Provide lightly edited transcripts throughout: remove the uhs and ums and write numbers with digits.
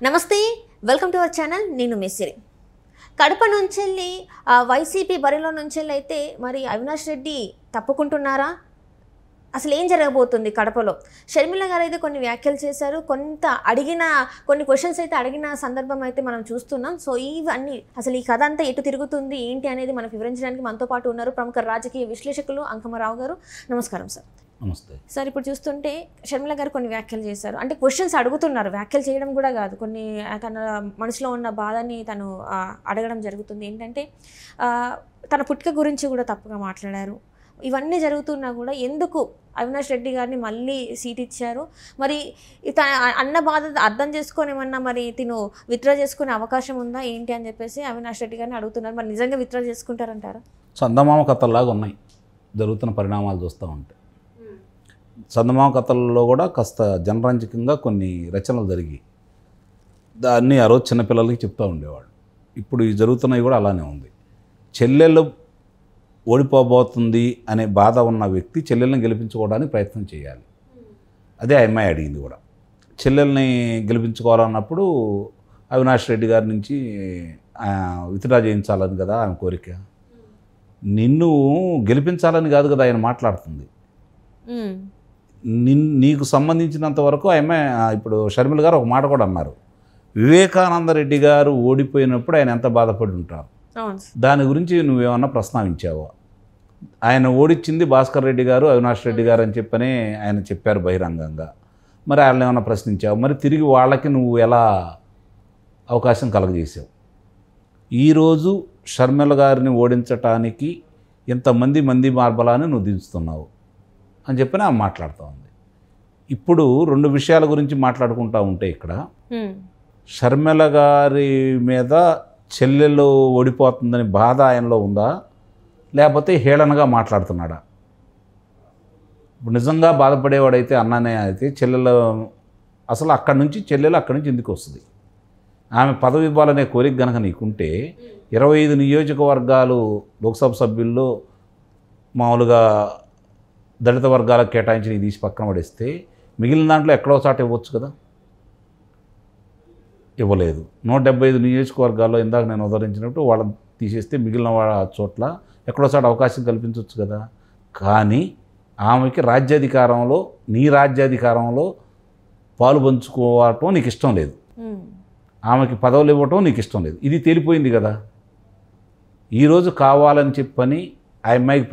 నమస్తే, welcome to our channel. నేను మెస్సిరి. కడప నుంచెల్లి వైసీపీ బరిలో నుంచెల్లి అయితే మరి అవినాష్ రెడ్డి తప్పుకుంటున్నారా? అసలు ఏం జరగబోతుంది కడపలో? షర్మిల గారు అయితే కొన్ని వ్యాఖ్యలు చేశారు, కొన్ని క్వశ్చన్స్ అయితే అడిగిన సందర్భం అయితే మనం చూస్తున్నాం. సో ఇవన్నీ అసలు ఈ కథ అంతా ఎటు తిరుగుతుంది ఏంటి అనేది మనకు వివరించడానికి మనతో పాటు ఉన్నారు ప్రముఖ రాజకీయ విశ్లేషకులు అంకమరావు గారు. నమస్కారం సార్. నమస్తే సార్. ఇప్పుడు చూస్తుంటే షర్మిల గారు కొన్ని వ్యాఖ్యలు చేశారు, అంటే క్వశ్చన్స్ అడుగుతున్నారు, వ్యాఖ్యలు చేయడం కూడా కాదు, కొన్ని తన మనసులో ఉన్న బాధని తను అడగడం జరుగుతుంది. ఏంటంటే తన పుట్టుక గురించి కూడా తప్పుగా మాట్లాడారు. ఇవన్నీ జరుగుతున్నా కూడా ఎందుకు అవినాష్ రెడ్డి గారిని మళ్ళీ సీట్ ఇచ్చారు? మరి తన అన్న బాధ అర్థం చేసుకొని ఏమన్నా మరి తిను విత్డ్రా చేసుకునే అవకాశం ఉందా ఏంటి అని చెప్పేసి అవినాష్ రెడ్డి గారిని అడుగుతున్నారు. మరి నిజంగా విత్డ్రా చేసుకుంటారంటారా? చందమామ కథల్లాగా ఉన్నాయి జరుగుతున్న పరిణామాలు చూస్తూ ఉంటే. చందమామ కథల్లో కూడా కాస్త జనరంజకంగా కొన్ని రచనలు జరిగి దాన్ని ఆ రోజు చిన్నపిల్లలకి చెప్తూ ఉండేవాడు. ఇప్పుడు ఈ జరుగుతున్నవి కూడా అలానే ఉంది. చెల్లెళ్ళు ఓడిపోబోతుంది అనే బాధ ఉన్న వ్యక్తి చెల్లెల్ని గెలిపించుకోవడానికి ప్రయత్నం చేయాలి. అదే ఆ అమ్మాయి అడిగింది కూడా. చెల్లెల్ని గెలిపించుకోవాలన్నప్పుడు అవినాష్ రెడ్డి గారి నుంచి విత్డ్రా చేయించాలని కదా ఆమె కోరిక. నిన్ను గెలిపించాలని కాదు కదా ఆయన మాట్లాడుతుంది. నీకు సంబంధించినంత వరకు ఆమె ఇప్పుడు షర్మిల గారు ఒక మాట కూడా అన్నారు, వివేకానంద రెడ్డి గారు ఓడిపోయినప్పుడు ఆయన ఎంత బాధపడి ఉంటారు, దాని గురించి నువ్వేమన్నా ప్రస్తావించావా? ఆయన ఓడించింది భాస్కర్ రెడ్డి గారు, అవినాష్ రెడ్డి గారు అని చెప్పని ఆయన చెప్పారు బహిరంగంగా. మరి వాళ్ళని ఏమన్నా ప్రశ్నించావు? మరి తిరిగి వాళ్ళకి నువ్వు ఎలా అవకాశం కలగజేసావు? ఈరోజు షర్మిల గారిని ఓడించటానికి ఇంతమంది మార్బలాన్ని నువ్వు దించుతున్నావు అని చెప్పని ఆమె మాట్లాడుతూ ఉంది. ఇప్పుడు రెండు విషయాల గురించి మాట్లాడుకుంటూ ఉంటే ఇక్కడ షర్మిల గారి మీద చెల్లెలు ఓడిపోతుందని బాధ ఆయనలో ఉందా, లేకపోతే హేళనగా మాట్లాడుతున్నాడా? ఇప్పుడు నిజంగా బాధపడేవాడైతే అన్ననే అయితే చెల్లెలు అసలు అక్కడి నుంచి ఎందుకు వస్తుంది? ఆమె పదవి ఇవ్వాలనే కోరిక కనుక నీకుంటే 25 నియోజకవర్గాలు లోక్సభ సభ్యుల్లో మామూలుగా దళిత వర్గాలకు కేటాయించి నీ తీసి పక్కన పడేస్తే మిగిలిన దాంట్లో ఎక్కడో చాట ఇవ్వచ్చు కదా. ఇవ్వలేదు. 175 నియోజకవర్గాల్లో ఇందాక నేను ఉదరించినట్టు వాళ్ళని తీసేస్తే మిగిలిన వాళ్ళ చోట్ల ఎక్కడో చాట అవకాశం కల్పించవచ్చు కదా. కానీ ఆమెకి నీ రాజ్యాధికారంలో పాలు పంచుకోవటం నీకు ఇష్టం లేదు, ఆమెకి పదవులు ఇవ్వటం నీకు ఇష్టం లేదు. ఇది తేలిపోయింది కదా. ఈరోజు కావాలని చెప్పని ఆ అమ్మాయికి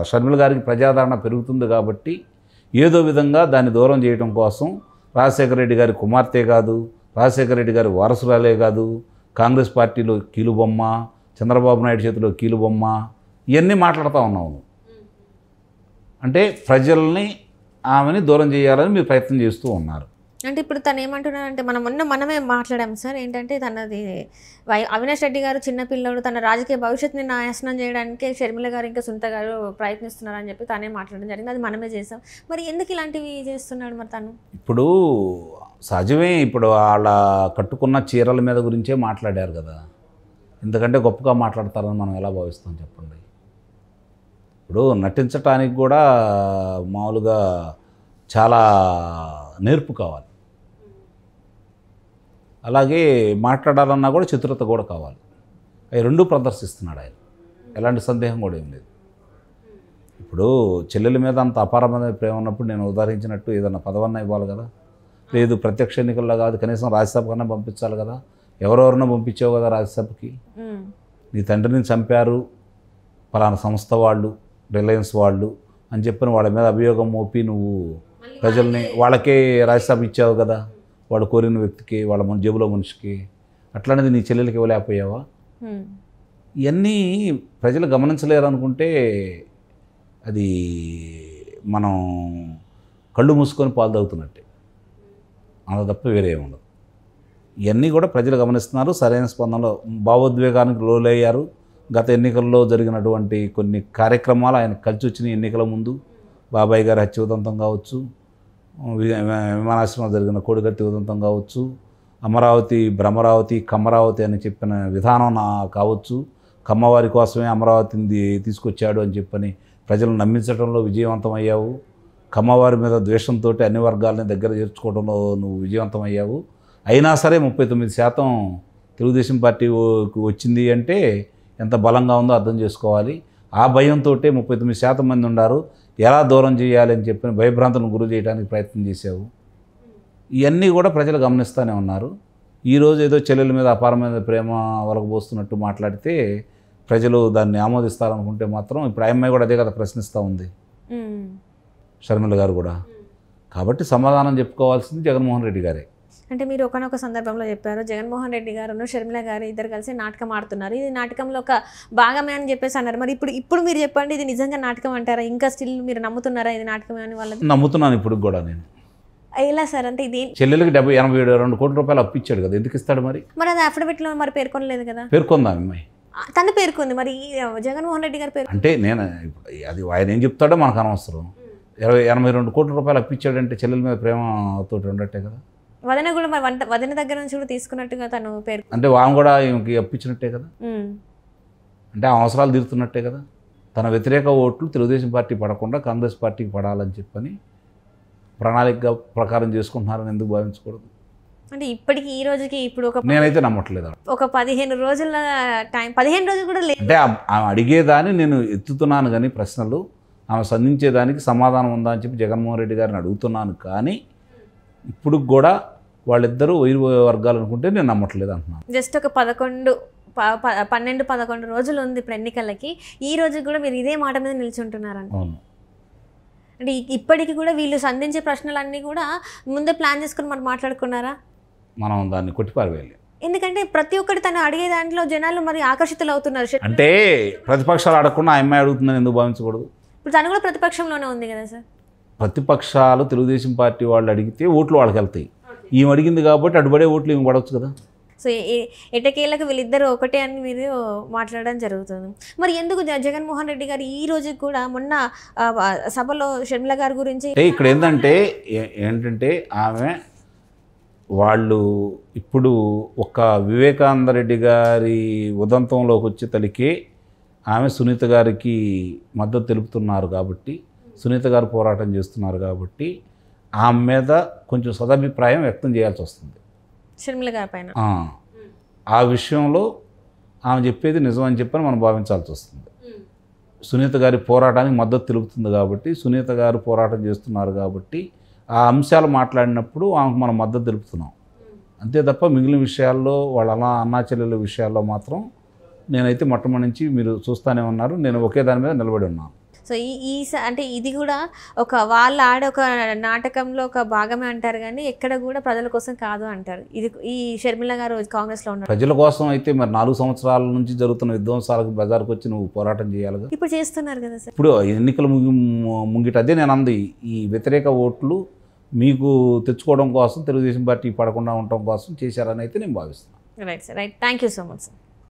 షర్మిల గారికి ప్రజాదరణ పెరుగుతుంది కాబట్టి ఏదో విధంగా దాన్ని దూరం చేయడం కోసం రాజశేఖర రెడ్డి గారి కుమార్తె కాదు, రాజశేఖర రెడ్డి గారి వారసురాలే కాదు, కాంగ్రెస్ పార్టీలో కీలుబొమ్మ, చంద్రబాబు నాయుడు చేతిలో కీలుబొమ్మ, ఇవన్నీ మాట్లాడుతూ ఉన్నాము. అంటే ప్రజల్ని ఆమెని దూరం చేయాలని మీరు ప్రయత్నం చేస్తూ ఉన్నారు. అంటే ఇప్పుడు తను ఏమంటున్నారంటే మనమే మాట్లాడాం సార్. ఏంటంటే తనది అవినాష్ రెడ్డి గారు చిన్నపిల్లడు, తన రాజకీయ భవిష్యత్తుని నాశనం చేయడానికి షర్మిల గారు ఇంకా సునీత గారు ప్రయత్నిస్తున్నారని చెప్పి తనే మాట్లాడడం జరిగింది. అది మనమే చేసాం. మరి ఎందుకు ఇలాంటివి చేస్తున్నాడు మరి తను? ఇప్పుడు సహజమే. ఇప్పుడు వాళ్ళ కట్టుకున్న చీరల మీద గురించే మాట్లాడారు కదా. ఎందుకంటే గొప్పగా మాట్లాడతారని మనం ఎలా భావిస్తాం చెప్పండి. ఇప్పుడు నటించటానికి కూడా మామూలుగా చాలా నేర్పు కావాలి, అలాగే మాట్లాడాలన్నా కూడా చతురత కూడా కావాలి. అవి రెండూ ప్రదర్శిస్తున్నాడు ఆయన, ఎలాంటి సందేహం కూడా ఏం లేదు. ఇప్పుడు చెల్లెల మీద అంత అపారమైన ప్రేమ ఉన్నప్పుడు నేను ఉదాహరించినట్టు ఏదన్నా పదవన్నా ఇవ్వాలి కదా. లేదు ప్రత్యక్ష ఎన్నికల్లో కాదు, కనీసం రాజ్యసభ కన్నా పంపించాలి కదా. ఎవరెవరినో పంపించావు కదా రాజ్యసభకి. నీ తండ్రిని చంపారు పలానా సంస్థ వాళ్ళు, రిలయన్స్ వాళ్ళు అని చెప్పిన వాళ్ళ మీద అభియోగం మోపి నువ్వు ప్రజల్ని వాళ్ళకే రాజ్యసభ ఇచ్చావు కదా, వాడు కోరిన వ్యక్తికి, వాళ్ళ జేబులో మనిషికి. అట్లాంటిది నీ చెల్లెలకి ఇవ్వలేకపోయావా? ఇవన్నీ ప్రజలు గమనించలేరు అనుకుంటే అది మనం కళ్ళు మూసుకొని పాలు తాగుతున్నట్టే, అంత తప్ప వేరే ఉండదు. ఇవన్నీ కూడా ప్రజలు గమనిస్తున్నారు. సరైన స్పందనలో భావోద్వేగానికి లోలయ్యారు. గత ఎన్నికల్లో జరిగినటువంటి కొన్ని కార్యక్రమాలు ఆయన కలిసి వచ్చిన ఎన్నికల ముందు బాబాయ్ గారి హత్య ఉదంతం కావచ్చు, విమానాశ్రమంలో జరిగిన కోడికత్తి ఉదంతం కావచ్చు, అమరావతి భ్రమరావతి కమ్మరావతి అని చెప్పిన విధానం కావచ్చు, కమ్మవారి కోసమే అమరావతిని తీసుకొచ్చాడు అని చెప్పని ప్రజలను నమ్మించడంలో విజయవంతమయ్యావు. కమ్మవారి మీద ద్వేషంతో అన్ని వర్గాలని దగ్గర చేర్చుకోవడంలో నువ్వు విజయవంతమయ్యావు. అయినా సరే 39% తెలుగుదేశం పార్టీ వచ్చింది అంటే ఎంత బలంగా ఉందో అర్థం చేసుకోవాలి. ఆ భయంతో 39% మంది ఉన్నారు, ఎలా దూరం చేయాలి అని చెప్పిన భయభ్రాంతులను గురి చేయడానికి ప్రయత్నం చేశావు. ఇవన్నీ కూడా ప్రజలు గమనిస్తూనే ఉన్నారు. ఈరోజు ఏదో చెల్లెల మీద అపారమైన ప్రేమ వలకబోస్తున్నట్టు మాట్లాడితే ప్రజలు దాన్ని ఆమోదిస్తారనుకుంటే మాత్రం ఇప్పుడు అమ్మాయి కూడా అదే కదా ప్రశ్నిస్తూ ఉంది, షర్మిల గారు కూడా. కాబట్టి సమాధానం చెప్పుకోవాల్సింది జగన్మోహన్ రెడ్డి గారే. అంటే మీరు ఒకనొక సందర్భంలో చెప్పారు, జగన్మోహన్ రెడ్డి గారు షర్మిల గారు ఇద్దరు కలిసి నాటకం ఆడుతున్నారు, ఇది నాటకంలో ఒక భాగమే అని చెప్పేసి అన్నారు. మరి ఇప్పుడు మీరు చెప్పండి, ఇది నిజంగా నాటకం అంటారా? ఇంకా స్టిల్ మీరు నమ్ముతున్నారా ఇది నాటకమే అని? వాళ్ళది నమ్ముతున్నాను ఇప్పుడు కూడా నేను. ఎలా సార్? అంటే ఇది చెల్లెలకి 87 కోట్ల రూపాయలు అప్పిచ్చాడు కదా, ఎందుకు ఇస్తాడు మరి? మరి అది అఫిడవిట్లో మరి పేర్కొనలేదు కదా. పేర్కొందా అమ్మాయి? తను పేర్కొంది, మరి జగన్మోహన్ రెడ్డి గారు పేరు అంటే నేను అది ఆయన ఏం చెప్తాడో మనకు అనవసరం. 82 కోట్ల రూపాయలు అప్పిచ్చాడంటే చెల్లెల మీద ప్రేమతోటి ఉండట్టే కదా. వదిన కూడా మరి వదిన దగ్గర నుంచి కూడా తీసుకున్నట్టుగా తను పేరు, అంటే ఆమె కూడా ఈమెకి అప్పించినట్టే కదా, అంటే ఆ అవసరాలు తీరుతున్నట్టే కదా. తన వ్యతిరేక ఓట్లు తెలుగుదేశం పార్టీ పడకుండా కాంగ్రెస్ పార్టీకి పడాలని చెప్పని ప్రణాళిక ప్రకారం చేసుకుంటున్నారని ఎందుకు భావించకూడదు? అంటే ఇప్పటికి ఈ రోజుకి ఇప్పుడు నేనైతే నమ్మట్లేదు. ఒక 15 రోజుల టైం, 15 రోజులు కూడా లేదు. అంటే ఆమె అడిగేదాన్ని నేను ఎత్తుతున్నాను కానీ ప్రశ్నలు, ఆమె సంధించేదానికి సమాధానం ఉందా అని చెప్పి జగన్మోహన్ రెడ్డి గారిని అడుగుతున్నాను. కానీ ఇప్పుడు కూడా వాళ్ళిద్దరూ వైరు వర్గాలు అనుకుంటే నేను నమ్మట్లేదు అంటున్నాను. జస్ట్ ఒక 12-11 రోజులు ఉంది ఇప్పుడు ఎన్నికలకి. ఈ రోజు కూడా మీరు ఇదే మాట మీద నిల్చుంటున్నారండి. అవును. అంటే ఇప్పటికి కూడా వీళ్ళు సంధించే ప్రశ్నలన్నీ కూడా ముందే ప్లాన్ చేసుకుని మనం మాట్లాడుకున్నారా? మనం దాన్ని కొట్టిపారవేయాలి. ఎందుకంటే ప్రతి ఒక్కటి తను అడిగే దాంట్లో జనాలు మరి ఆకర్షితులు అవుతున్నారు. అంటే ప్రతిపక్షాలు అడగకుండా ఆ అమ్మాయి అడుగుతుందని ఎందుకు భావించకూడదు? ఇప్పుడు తను కూడా ప్రతిపక్షంలోనే ఉంది కదా సార్. ప్రతిపక్షాలు తెలుగుదేశం పార్టీ వాళ్ళు అడిగితే ఓట్లు వాళ్ళకి వెళ్తాయి. ఈమె అడిగింది కాబట్టి అడుబడే ఓట్లు ఈమె పడవచ్చు కదా. సో ఎటకేళ్ళకు వీళ్ళిద్దరు ఒకటే అని మీరు మాట్లాడడం జరుగుతుంది. మరి ఎందుకు జగన్మోహన్ రెడ్డి గారు ఈ రోజు కూడా మొన్న సభలో షర్మిల గారి గురించి ఇక్కడ ఏంటంటే ఆమె వాళ్ళు ఇప్పుడు ఒక వివేకానంద రెడ్డి గారి ఉదంతంలోకి వచ్చే తలికే ఆమె సునీత గారికి మద్దతు తెలుపుతున్నారు కాబట్టి, సునీత గారు పోరాటం చేస్తున్నారు కాబట్టి ఆమె మీద కొంచెం సదభిప్రాయం వ్యక్తం చేయాల్సి వస్తుంది షర్మిల గారి పైన. ఆ విషయంలో ఆమె చెప్పేది నిజం అని చెప్పని మనం భావించాల్సి వస్తుంది. సునీత గారి పోరాటానికి మద్దతు తెలుపుతుంది కాబట్టి, సునీత గారు పోరాటం చేస్తున్నారు కాబట్టి ఆ అంశాలు మాట్లాడినప్పుడు ఆమెకు మనం మద్దతు తెలుపుతున్నాం. అంతే తప్ప మిగిలిన విషయాల్లో వాళ్ళ అన్నా చెల్లెల విషయాల్లో మాత్రం నేనైతే మొట్టమొదటి నుంచి మీరు చూస్తూనే ఉన్నారు, నేను ఒకే దాని మీద నిలబడి ఉన్నాను. సో అంటే ఇది కూడా వాళ్ళు ఆడే ఒక నాటకంలో ఒక భాగమే అంటారు కానీ ఎక్కడ కూడా ప్రజల కోసం కాదు అంటారు. ఇది ఈ షర్మిల గారు కాంగ్రెస్లో ఉన్నారు. ప్రజల కోసం అయితే మరి 4 సంవత్సరాల నుంచి జరుగుతున్న విధ్వంసాలకు బజార్కి వచ్చి నువ్వు పోరాటం చేయాలిగా. ఇప్పుడు చేస్తున్నారు కదా సార్. ఇప్పుడు ఎన్నికల ముంగిట అదే నేను అంది, ఈ వ్యతిరేక ఓట్లు మీకు తెచ్చుకోవడం కోసం, తెలుగుదేశం పార్టీ పడకుండా ఉండటం కోసం చేశారని అయితే నేను భావిస్తున్నాను. Right sir, right. Thank you so much sir.